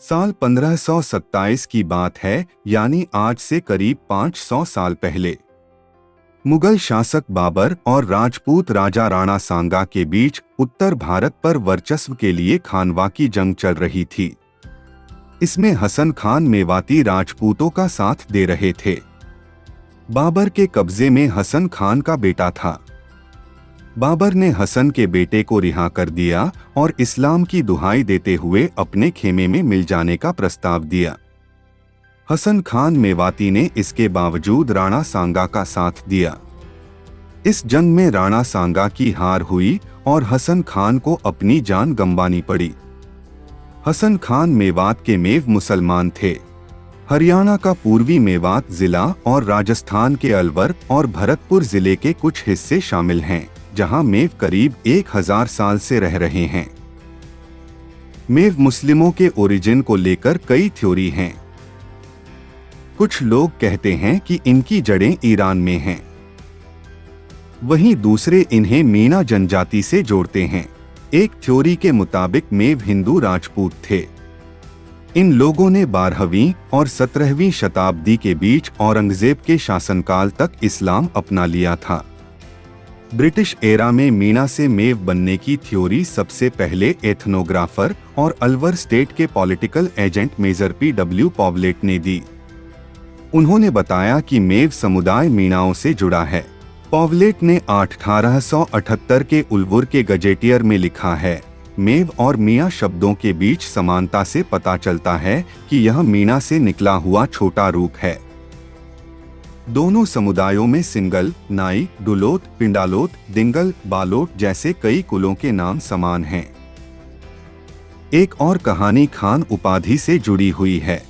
साल 1527 की बात है, यानी आज से करीब 500 साल पहले। मुगल शासक बाबर और राजपूत राजा राणा सांगा के बीच उत्तर भारत पर वर्चस्व के लिए खानवा की जंग चल रही थी। इसमें हसन खान मेवाती राजपूतों का साथ दे रहे थे। बाबर के कब्जे में हसन खान का बेटा था। बाबर ने हसन के बेटे को रिहा कर दिया और इस्लाम की दुहाई देते हुए अपने खेमे में मिल जाने का प्रस्ताव दिया। हसन खान मेवाती ने इसके बावजूद राणा सांगा का साथ दिया। इस जंग में राणा सांगा की हार हुई और हसन खान को अपनी जान गंवानी पड़ी। हसन खान मेवात के मेव मुसलमान थे। हरियाणा का पूर्वी मेवात जिला और राजस्थान के अलवर और भरतपुर जिले के कुछ हिस्से शामिल हैं, जहां मेव करीब 1000 साल से रह रहे हैं। मेव मुस्लिमों के ओरिजिन को लेकर कई थ्योरी हैं। कुछ लोग कहते हैं कि इनकी जड़ें ईरान में हैं, वहीं दूसरे इन्हें मीना जनजाति से जोड़ते हैं। एक थ्योरी के मुताबिक मेव हिंदू राजपूत थे। इन लोगों ने 12वीं और 17वीं शताब्दी के बीच औरंगजेब के शासनकाल तक इस्लाम अपना लिया था। ब्रिटिश एरा में मीना से मेव बनने की थ्योरी सबसे पहले एथनोग्राफर और अलवर स्टेट के पॉलिटिकल एजेंट मेजर P.W. पॉवलेट ने दी। उन्होंने बताया कि मेव समुदाय मीणाओं से जुड़ा है। पॉवलेट ने 1878 के उल्वुर के गजेटियर में लिखा है, मेव और मियाँ शब्दों के बीच समानता से पता चलता है कि यह मीना से निकला हुआ छोटा रूप है। दोनों समुदायों में सिंगल, नाई, डुलोत, पिंडालोत, दिंगल, बालोट जैसे कई कुलों के नाम समान हैं। एक और कहानी खान उपाधि से जुड़ी हुई है।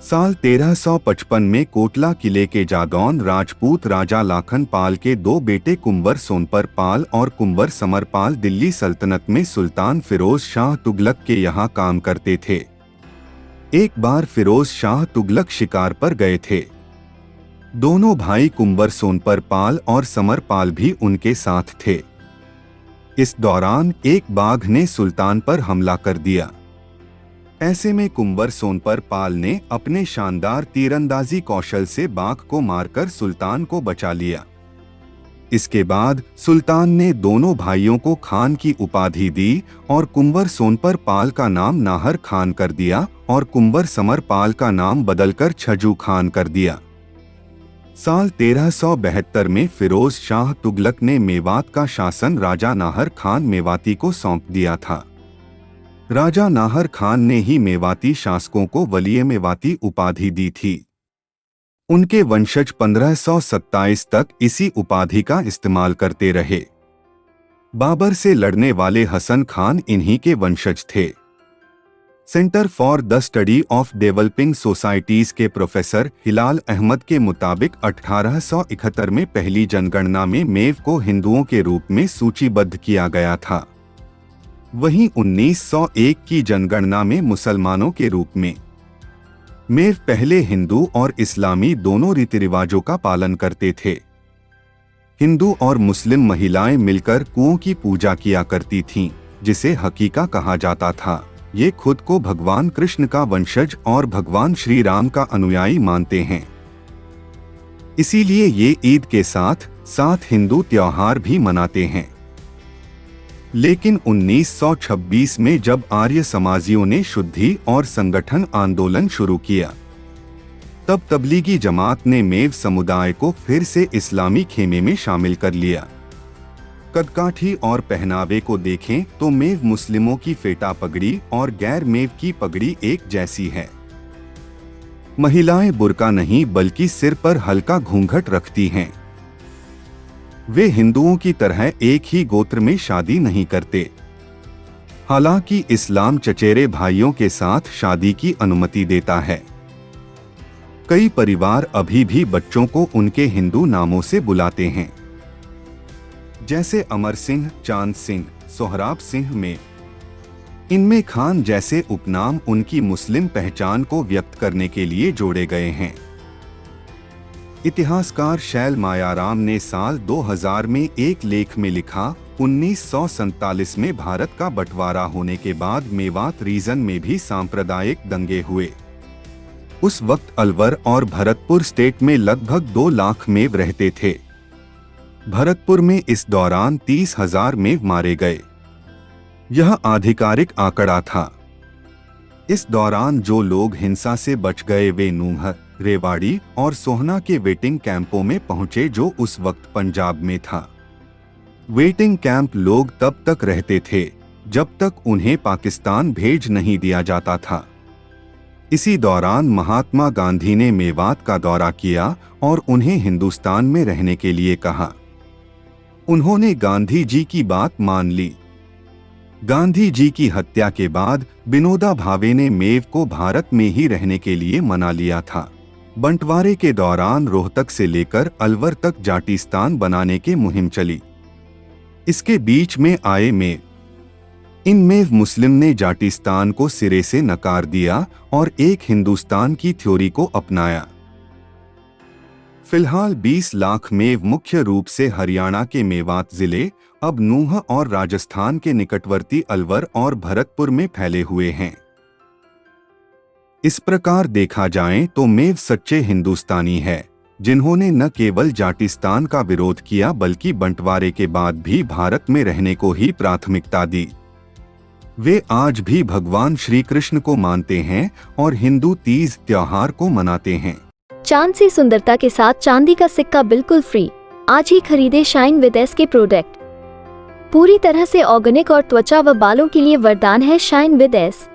साल 1355 में कोटला किले के जादौन राजपूत राजा लाखन पाल के दो बेटे कुंवर सोनपर पाल और कुंवर समर पाल दिल्ली सल्तनत में सुल्तान फिरोज शाह तुगलक के यहाँ काम करते थे। एक बार फिरोज शाह तुगलक शिकार पर गए थे। दोनों भाई कुंवर सोनपर पाल और समर पाल भी उनके साथ थे। इस दौरान एक बाघ ने सुल्तान पर हमला कर दिया। ऐसे में कुंवर सोनपर पाल ने अपने शानदार तीरंदाजी कौशल से बाघ को मारकर सुल्तान को बचा लिया। इसके बाद सुल्तान ने दोनों भाइयों को खान की उपाधि दी और कुंवर सोनपर पाल का नाम नाहर खान कर दिया और कुंवर समर पाल का नाम बदलकर छजू खान कर दिया। साल 1372 में फिरोज शाह तुगलक ने मेवात का शासन राजा नाहर खान मेवाती को सौंप दिया था। राजा नाहर खान ने ही मेवाती शासकों को वलीए मेवाती उपाधि दी थी। उनके वंशज 1527 तक इसी उपाधि का इस्तेमाल करते रहे। बाबर से लड़ने वाले हसन खान इन्हीं के वंशज थे। Centre for the study of developing societies के प्रोफेसर हिलाल अहमद के मुताबिक 1871 में पहली जनगणना में मेव को हिंदुओं के रूप में सूचीबद्ध किया गया था। वहीं 1901 की जनगणना में मुसलमानों के रूप में। मेव पहले हिंदू और इस्लामी दोनों रीति रिवाजों का पालन करते थे। हिंदू और मुस्लिम महिलाएं मिलकर कुओं की पूजा किया करती थीं, जिसे हकीका कहा जाता था। ये खुद को भगवान कृष्ण का वंशज और भगवान श्री राम का अनुयायी मानते हैं। इसीलिए ये ईद के साथ साथ हिंदू त्योहार भी मनाते हैं। लेकिन 1926 में जब आर्य समाजियों ने शुद्धि और संगठन आंदोलन शुरू किया, तब तबलीगी जमात ने मेव समुदाय को फिर से इस्लामी खेमे में शामिल कर लिया। कदकाठी और पहनावे को देखें तो मेव मुस्लिमों की फेटा पगड़ी और गैर मेव की पगड़ी एक जैसी है। महिलाएं बुर्का नहीं बल्कि सिर पर हल्का घूंघट रखती हैं। वे हिंदुओं की तरह एक ही गोत्र में शादी नहीं करते। हालांकि इस्लाम चचेरे भाइयों के साथ शादी की अनुमति देता है। कई परिवार अभी भी बच्चों को उनके हिंदू नामों से बुलाते हैं, जैसे अमर सिंह, चांद सिंह, सोहराब सिंह में। इनमें खान जैसे उपनाम उनकी मुस्लिम पहचान को व्यक्त करने के लिए जोड़े गए हैं। इतिहासकार शैल मायाराम ने साल 2000 में एक लेख में लिखा, 1947 में भारत का बंटवारा होने के बाद मेवात रीजन में भी सांप्रदायिक दंगे हुए। उस वक्त अलवर और भरतपुर स्टेट में लगभग 2 लाख मेव रहते थे। भरतपुर में इस दौरान 30,000 मेव मारे गए। यह आधिकारिक आंकड़ा था। इस दौरान जो लोग हिंसा से बच गए वे नूंह, रेवाड़ी और सोहना के वेटिंग कैंपों में पहुंचे, जो उस वक्त पंजाब में था। वेटिंग कैंप लोग तब तक रहते थे जब तक उन्हें पाकिस्तान भेज नहीं दिया जाता था। इसी दौरान महात्मा गांधी ने मेवात का दौरा किया और उन्हें हिंदुस्तान में रहने के लिए कहा। उन्होंने गांधी जी की बात मान ली। गांधी जी की हत्या के बाद विनोबा भावे ने मेव को भारत में ही रहने के लिए मना लिया था। बंटवारे के दौरान रोहतक से लेकर अलवर तक जाटिस्तान बनाने की मुहिम चली। इसके बीच में आए मेव। इन मेव मुस्लिम ने जाटिस्तान को सिरे से नकार दिया और एक हिंदुस्तान की थ्योरी को अपनाया। फिलहाल 20 लाख मेव मुख्य रूप से हरियाणा के मेवात जिले, अब नूंह और राजस्थान के निकटवर्ती अलवर और भरतपुर में फैले हुए हैं। इस प्रकार देखा जाए तो मेव सच्चे हिंदुस्तानी है, जिन्होंने न केवल जाटिस्तान का विरोध किया बल्कि बंटवारे के बाद भी भारत में रहने को ही प्राथमिकता दी। वे आज भी भगवान श्री कृष्ण को मानते हैं और हिंदू तीज त्योहार को मनाते हैं। चांद सी सुंदरता के साथ चांदी का सिक्का बिल्कुल फ्री। आज ही खरीदे शाइन विद एस के प्रोडक्ट। पूरी तरह से ऑर्गेनिक और त्वचा व बालों के लिए वरदान है शाइन विद एस।